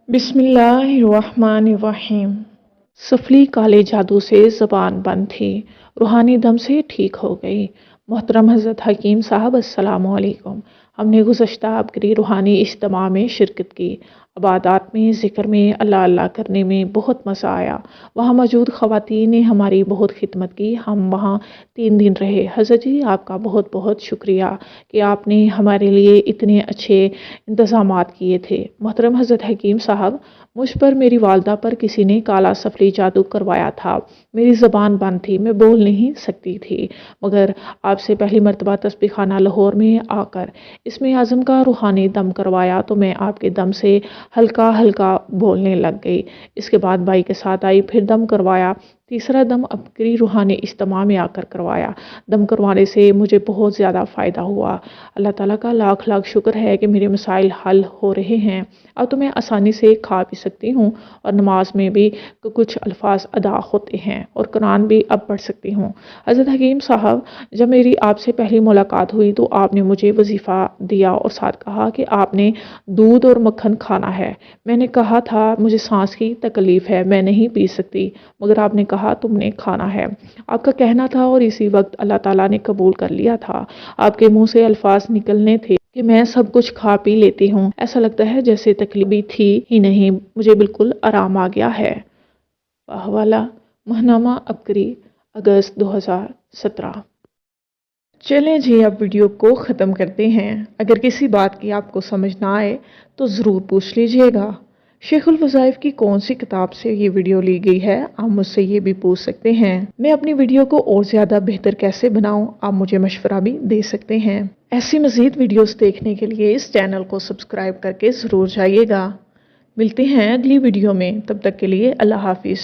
बिस्मिल्लाहिर्रहमानिर्रहीम। सफली काले जादू से ज़बान बंद थी, रूहानी दम से ठीक हो गई। मोहतरम हज़रत हकीम साहब अस्सलामु अलैकुम। हमने गुज़श्ता आबकरी रूहानी इज्तिमा में शिरकत की। इबादत में, ज़िक्र में, अल्लाह अल्लाह करने में बहुत मज़ा आया। वहाँ मौजूद ख़वातीन ने हमारी बहुत खिदमत की। हम वहाँ 3 दिन रहे। हज़रत जी आपका बहुत बहुत शुक्रिया कि आपने हमारे लिए इतने अच्छे इंतज़ामात किए थे। मोहतरम हज़रत हकीम साहब, मुझ पर, मेरी वालदा पर किसी ने काला सफली जादू करवाया था। मेरी ज़बान बंद थी, मैं बोल नहीं सकती थी। मगर आपसे पहली मरतबा तस्बीह खाना लाहौर में आकर इसमें आज़म का रूहानी दम करवाया तो मैं आपके दम से हल्का हल्का बोलने लग गई। इसके बाद भाई के साथ आई, फिर दम करवाया। तीसरा दम आबकरी रूहानी इज्तिमा में आकर करवाया। दम करवाने से मुझे बहुत ज़्यादा फ़ायदा हुआ। अल्लाह ताला का लाख लाख शुक्र है कि मेरे मसाइल हल हो रहे हैं। अब तो मैं आसानी से खा पी सकती हूँ और नमाज में भी कुछ अल्फाज अदा होते हैं और कुरान भी अब पढ़ सकती हूँ। हज़रत हकीम साहब, जब मेरी आपसे पहली मुलाकात हुई तो आपने मुझे वजीफ़ा दिया और साथ कहा कि आपने दूध और मक्खन खाना है। मैंने कहा था मुझे सांस की तकलीफ़ है, मैं नहीं पी सकती, मगर आपने कहा तुमने खाना है। आपका कहना था और इसी वक्त अल्लाह ताला ने कबूल कर लिया था। आपके मुंह से अल्फाज निकलने थे कि मैं सब कुछ खा पी लेती हूँ। ऐसा लगता है जैसे तकलीफ भी थी ही नहीं, मुझे बिल्कुल आराम आ गया है। वाहवाला महनामा आबकरी, अगस्त 2017। चलें जी, अब वीडियो को ख़त्म करते हैं। अगर किसी बात की आपको समझ ना आए तो ज़रूर पूछ लीजिएगा। शेखुल वज़ाइफ की कौन सी किताब से ये वीडियो ली गई है, आप मुझसे ये भी पूछ सकते हैं। मैं अपनी वीडियो को और ज़्यादा बेहतर कैसे बनाऊं, आप मुझे मशवरा भी दे सकते हैं। ऐसी मज़ीद वीडियोस देखने के लिए इस चैनल को सब्सक्राइब करके ज़रूर जाइएगा। मिलते हैं अगली वीडियो में, तब तक के लिए अल्लाह हाफिज़।